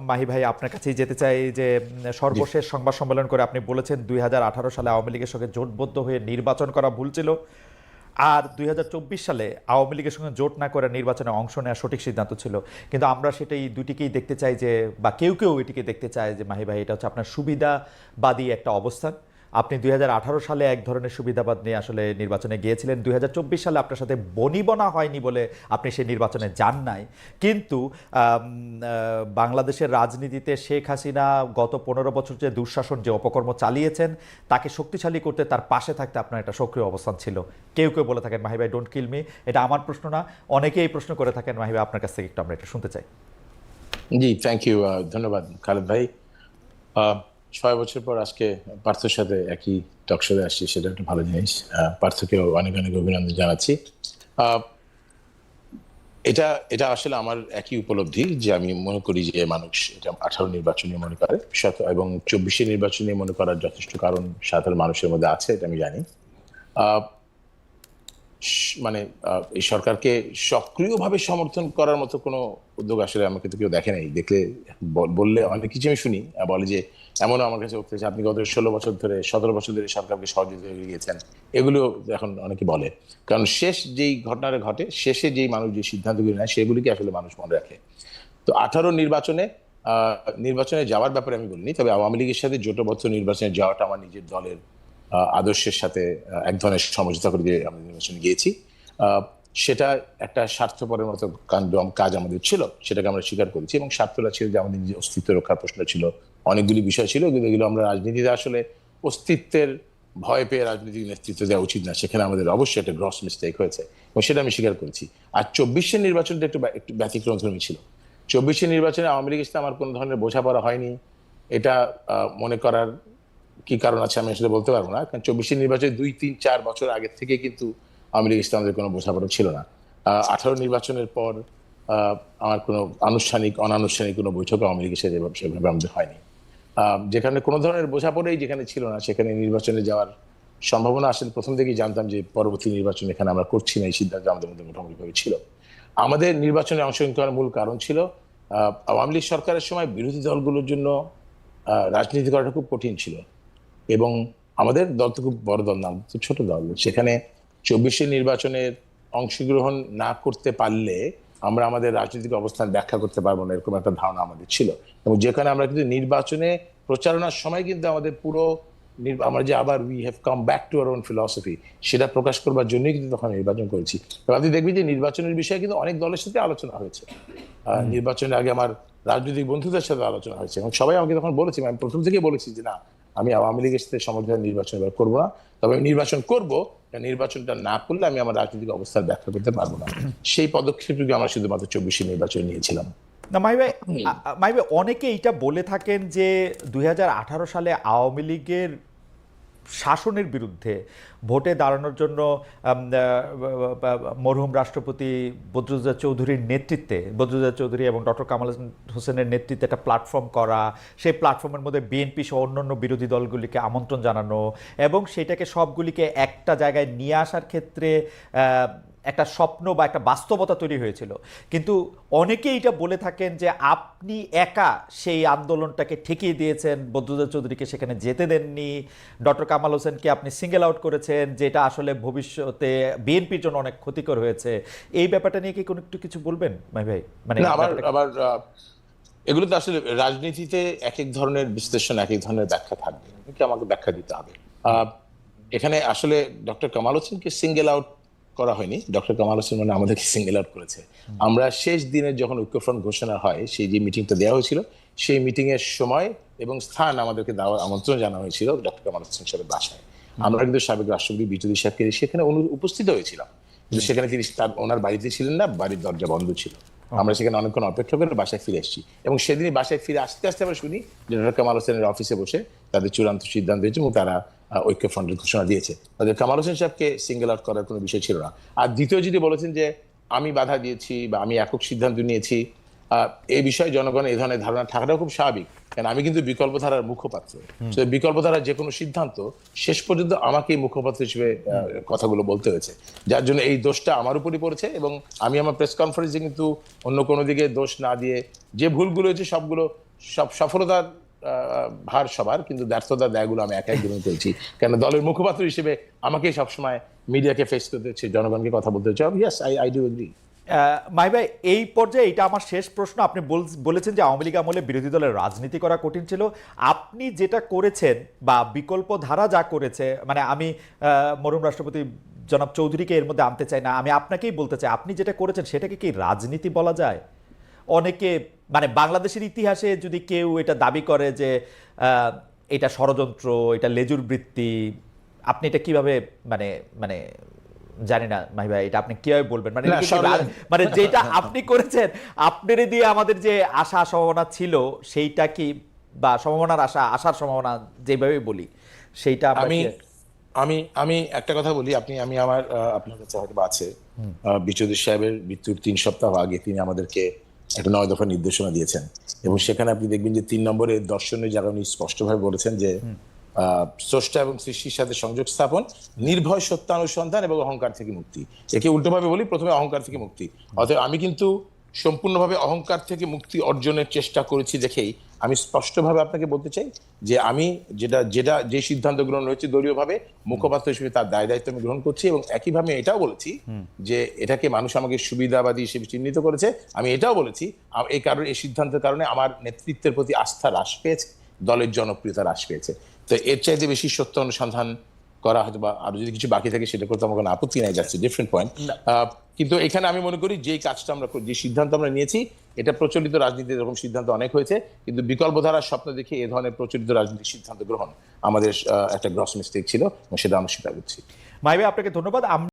মাহি ভাই, আপনার কাছেই যেতে চাই যে জি। সর্বশেষ সংবাদ সম্মেলন করে আপনি বলেছেন 2018 সালে আওয়ামী লীগের সঙ্গে জোটবদ্ধ হয়ে নির্বাচন করা ভুল ছিল, আর 2024 সালে আওয়ামী লীগের সঙ্গে জোট না করে নির্বাচনে অংশ নেওয়া সঠিক সিদ্ধান্ত ছিল। কিন্তু আমরা সেটাই দুটিকেই দেখতে চাই যে, বা কেউ কেউ এটিকে দেখতে চায় যে মাহি ভাই, এটা হচ্ছে আপনার সুবিধাবাদী একটা অবস্থান। আপনি 2018 সালে এক ধরনের সুবিধাবাদ নিয়ে আসলে নির্বাচনে গিয়েছিলেন, 2024 সালে আপনার সাথে বনিবনা হয়নি বলে আপনি সেই নির্বাচনে যান নাই। কিন্তু বাংলাদেশের রাজনীতিতে শেখ হাসিনা গত 15 বছর যে দুঃশাসন, যে অপকর্ম চালিয়েছেন, তাকে শক্তিশালী করতে তার পাশে থাকতে আপনার একটা সক্রিয় অবস্থান ছিল। কেউ কেউ বলে থাকেন মাহি ভাই ডোন্ট কিল মি, এটা আমার প্রশ্ন না, অনেকেই এই প্রশ্ন করে থাকেন। মাহি ভাই, আপনার কাছ থেকে একটু আমরা এটা শুনতে চাই। জি, থ্যাংক ইউ। ধন্যবাদ খালেদ ভাই। 6 বছর পর আজকে পার্থর সাথে একই টক শোতে আসছি, সেটা একটা ভালো জিনিস। পার্থকেও অনেক অনেক অভিনন্দন জানাচ্ছি। আহ, এটা এটা আসলে আমার একই উপলব্ধি যে আমি মনে করি যে মানুষ এটা 18 নির্বাচনী মনে করে এবং 24 নির্বাচনী মনে করার যথেষ্ট কারণ সাধারণ মানুষের মধ্যে আছে, এটা আমি জানি। আহ, মানে এই সরকারকে সক্রিয়ভাবে সমর্থন করার মতো কোনো উদ্যোগ আসলে আমাকে তো কেউ দেখে নাই। দেখলে বললে অনেক কিছু আমি শুনি, বলে যে এমনও আমার কাছে উঠতেছে আপনি গত 16 বছর ধরে 17 বছর ধরে সরকারকে সহযোগিতা করে গিয়েছেন, এগুলো এখন অনেকে বলে। কারণ শেষ যেই ঘটনাটা ঘটে, শেষে যেই মানুষ যে সিদ্ধান্তগুলি নেয় সেগুলিকে আসলে মানুষ মনে রাখে। তো 18 নির্বাচনে যাওয়ার ব্যাপারে আমি বলিনি, তবে আওয়ামী লীগের সাথে জোটবদ্ধ নির্বাচনে যাওয়াটা আমার নিজের দলের আদর্শের সাথে এক ধরনের সমঝোতা করে দিয়ে আমরা নির্বাচনে গিয়েছি। সেটা একটা স্বার্থপরের মতো কাজ আমাদের ছিল, সেটাকে আমরা স্বীকার করেছি। এবং স্বার্থটা ছিল যে আমাদের নিজের অস্তিত্ব রক্ষার প্রশ্ন ছিল, অনেকগুলি বিষয় ছিল, কিন্তু এগুলো আমরা রাজনীতিতে আসলে অস্তিত্বের ভয় পেয়ে রাজনৈতিক নেতৃত্ব দেওয়া উচিত না, সেখানে আমাদের অবশ্যই একটা গ্রস মিস্টেক হয়েছে এবং সেটা আমি স্বীকার করেছি। আর 24 নির্বাচনটা একটু একটু ব্যতিক্রমধর্মী ছিল। 24 নির্বাচনে আওয়ামী লীগের সাথে আমার কোনো ধরনের বোঝাপড়া হয়নি, এটা মনে করার কি কারণ আছে আমি আসলে বলতে পারবো না। কারণ 24 নির্বাচনে 2, 3, 4 বছর আগে থেকে কিন্তু আওয়ামী লীগের সাথে আমাদের কোনো বোঝাপড়া ছিল না। 18 নির্বাচনের পর আমার কোনো আনুষ্ঠানিক অনানুষ্ঠানিক কোনো বৈঠক আওয়ামী লীগের সাথে সেভাবে আমাদের হয়নি। যেখানে কোনো ধরনের বোঝাপড়াই যেখানে ছিল না, সেখানে নির্বাচনে যাওয়ার সম্ভাবনা আসলে প্রথম থেকেই জানতাম যে পরবর্তী নির্বাচন এখানে আমরা করছি না, এই সিদ্ধান্ত আমাদের মধ্যে মোটামুটিভাবে ছিল। আমাদের নির্বাচনে অংশগ্রহণ করার মূল কারণ ছিল আওয়ামী লীগ সরকারের সময় বিরোধী দলগুলোর জন্য রাজনীতি করাটা খুব কঠিন ছিল। এবং আমাদের দল তো খুব বড় দল না, তো ছোট দল, সেখানে 24 নির্বাচনের অংশগ্রহণ না করতে পারলে আমরা আমাদের রাজনৈতিক অবস্থান ব্যাখ্যা করতে পারবো না, এরকম একটা ধারণা আমাদের ছিল। এবং যেখানে আমরা কিন্তু নির্বাচনে প্রচারণার সময় কিন্তু আমাদের পুরো আমরা যে আবার we have come back to our own philosophy, সেটা প্রকাশ করবার জন্যই কিন্তু তখন নির্বাচন করেছি। তবে আপনি দেখবেন যে নির্বাচনের বিষয়ে কিন্তু অনেক দলের সাথে আলোচনা হয়েছে। নির্বাচনের আগে আমার রাজনৈতিক বন্ধুদের সাথে আলোচনা হয়েছে এবং সবাই আমাকে তখন বলেছি, আমি প্রথম থেকে বলেছি যে না, আমি আওয়ামী লীগের সাথে সমর্থন নির্বাচন এবার করবো না, তবে আমি নির্বাচন করবো, নির্বাচনটা না করলে আমি আমার রাজনৈতিক অবস্থার ব্যাখ্যা করতে পারবো না। সেই পদক্ষেপটুকু আমরা শুধুমাত্র 24 নির্বাচন নিয়েছিলাম। না মাহি ভাই, মাহি ভাই, অনেকে এইটা বলে থাকেন যে 2018 সালে আওয়ামী লীগের শাসনের বিরুদ্ধে ভোটে দাঁড়ানোর জন্য মরহুম রাষ্ট্রপতি বদরুদ্দোজা চৌধুরীর নেতৃত্বে, বদরুদ্দোজা চৌধুরী এবং ডক্টর কামাল হোসেনের নেতৃত্বে একটা প্ল্যাটফর্ম করা, সেই প্ল্যাটফর্মের মধ্যে বিএনপি সহ অন্যান্য বিরোধী দলগুলিকে আমন্ত্রণ জানানো এবং সেটাকে সবগুলিকে একটা জায়গায় নিয়ে আসার ক্ষেত্রে একটা স্বপ্ন বা একটা বাস্তবতা তৈরি হয়েছিল। কিন্তু অনেকেই এটা বলে থাকেন যে আপনি একা সেই আন্দোলনটাকে ঠেকিয়ে দিয়েছেন, বদরুদ্দোজা চৌধুরীকে সেখানে যেতে দেননি, ডক্টর কামাল হোসেনকে আপনি সিঙ্গেল আউট করেছেন, যেটা আসলে ভবিষ্যতে বিএনপির জন্য অনেক ক্ষতিকর হয়েছে। এই ব্যাপারটা নিয়ে কি কোনো একটু কিছু বলবেন মাহি ভাই? মানে আবার এগুলো তো আসলে রাজনীতিতে এক এক ধরনের বিশ্লেষণ, এক এক ধরনের ব্যাখ্যা থাকবে, আমাকে ব্যাখ্যা দিতে হবে। এখানে আসলে ডক্টর কামাল হোসেনকে সিঙ্গেল আউট করা হয়নি, ডক্টর কামাল হোসেন মানে আমাদেরকে সিঙ্গেল আউট করেছে। আমরা শেষ দিনে যখন ঐক্যফ্রন্ট ঘোষণা হয়, সেই যে মিটিংটা দেওয়া হয়েছিল, সেই মিটিং এর সময় এবং স্থান আমাদেরকে দেওয়ার আমন্ত্রণ জানানো হয়েছিল ডক্টর কামাল হোসেন সাহেবের বাসায়। আমরা কিন্তু সাবেক রাষ্ট্রপতি বিটুদি সাহেবকে সেখানে উপস্থিত হয়েছিলাম, কিন্তু সেখানে তিনি ওনার বাড়িতে ছিলেন না, বাড়ির দরজা বন্ধ ছিল। আমরা সেখানে অনেকক্ষণ অপেক্ষা করে বাসায় ফিরে এসেছি এবং সেদিনই বাসায় ফিরে আসতে আসতে আমরা শুনি যে ডক্টর কামাল হোসেনের অফিসে বসে তাদের চূড়ান্ত সিদ্ধান্ত হয়েছে এবং তারা ঐক্যফ্রন্টের ঘোষণা দিয়েছে। তাদের কামাল হোসেন সাহেবকে সিঙ্গেল আউট করার কোনো বিষয় ছিল না। আর দ্বিতীয় যদি বলেছেন যে আমি বাধা দিয়েছি বা আমি একক সিদ্ধান্ত নিয়েছি, এই বিষয়ে জনগণের এই ধরনের ধারণা থাকাটাও খুব স্বাভাবিক, কারণ আমি কিন্তু বিকল্প ধারার মুখপাত্র। বিকল্প ধারার যে কোনো সিদ্ধান্ত শেষ পর্যন্ত আমাকে মুখপাত্র হিসেবে কথাগুলো বলতে হয়েছে, যার জন্য এই দোষটা আমার উপরই পড়েছে। এবং আমি আমার প্রেস কনফারেন্সে কিন্তু অন্য কোনো দিকে দোষ না দিয়ে যে ভুলগুলো হয়েছে সব সফলতার ভার সবার, কিন্তু ব্যর্থতা দায়গুলো আমি একাই গ্রহণ করেছি, কেন দলের মুখপাত্র হিসেবে আমাকেই সবসময় মিডিয়াকে ফেস করতে হচ্ছে, জনগণকে কথা বলতে হচ্ছে। Yes, I do agri. Mahi ভাই, এই পর্যায়ে এটা আমার শেষ প্রশ্ন। আপনি বলেছেন যে আওয়ামী লীগ আমলে বিরোধী দলের রাজনীতি করা কঠিন ছিল। আপনি যেটা করেছেন বা বিকল্প ধারা যা করেছে, মানে আমি মরহুম রাষ্ট্রপতি জনাব চৌধুরীকে এর মধ্যে আনতে চাই না, আমি আপনাকেই বলতে চাই, আপনি যেটা করেছেন সেটাকে কি রাজনীতি বলা যায়? অনেকে মানে বাংলাদেশের ইতিহাসে যদি কেউ এটা দাবি করে যে এটা ষড়যন্ত্র, এটা লেজুর বৃত্তি, আপনি এটা কিভাবে মানে মানে জানি না মাহি ভাই, এটা আপনি কিভাবে বলবেন? মানে মানে যেটা আপনি করেছেন, আপনার দিয়ে আমাদের যে আশা সম্ভাবনা ছিল সেইটা কি, বা সম্ভাবনার আশার সম্ভাবনা যেভাবে বলি সেইটা আমি একটা কথা বলি, আমি আমার আপনার কাছে হয়তো আছে, বিচৌধুরী সাহেবের মৃত্যুর 3 সপ্তাহ আগে তিনি আমাদেরকে একটা 9 দফা নির্দেশনা দিয়েছেন, এবং সেখানে আপনি দেখবেন যে 3 নম্বরে দর্শনের জায়গা উনি স্পষ্টভাবে বলেছেন যে স্রষ্টা এবং সৃষ্টির সাথে সংযোগ স্থাপন, নির্ভয় সত্যানুসন্ধান এবং অহংকার থেকে মুক্তি। একে উল্টোভাবে বলি, প্রথমে অহংকার থেকে মুক্তি। অতএব আমি কিন্তু সম্পূর্ণভাবে অহংকার থেকে মুক্তি অর্জনের চেষ্টা করেছি দেখেই আমি স্পষ্টভাবে আপনাকে বলতে চাই যে আমি যে সিদ্ধান্ত গ্রহণ হয়েছে দলীয়ভাবে মুখপাত্র হিসেবে তার দায় দায়িত্ব আমি গ্রহণ করছি, এবং একইভাবে এটাও বলেছি যে এটাকে মানুষ আমাকে সুবিধাবাদী হিসেবে চিহ্নিত করেছে। আমি এটাও বলেছি এই কারণে, এই সিদ্ধান্তের কারণে আমার নেতৃত্বের প্রতি আস্থা হ্রাস পেয়েছে, দলের জনপ্রিয়তা হ্রাস পেয়েছে। তো এর চাইতে বেশি সত্য অনুসন্ধান করা হয়তো বা আরো যদি কিছু বাকি থাকে সেটা করতে আমার কোনো আপত্তি নাই, যাচ্ছে ডিফারেন্ট পয়েন্ট। কিন্তু এখানে আমি মনে করি যে কাজটা আমরা, যে সিদ্ধান্ত আমরা নিয়েছি, এটা প্রচলিত রাজনীতিতে এরকম সিদ্ধান্ত অনেক হয়েছে, কিন্তু বিকল্প ধারার স্বপ্ন দেখে এ ধরনের প্রচলিত রাজনীতির সিদ্ধান্ত গ্রহণ আমাদের একটা গ্রস মিস্টেক ছিল, এবং সেটা আমরা স্বীকার করছি। মাহি ভাই, আপনাকে ধন্যবাদ।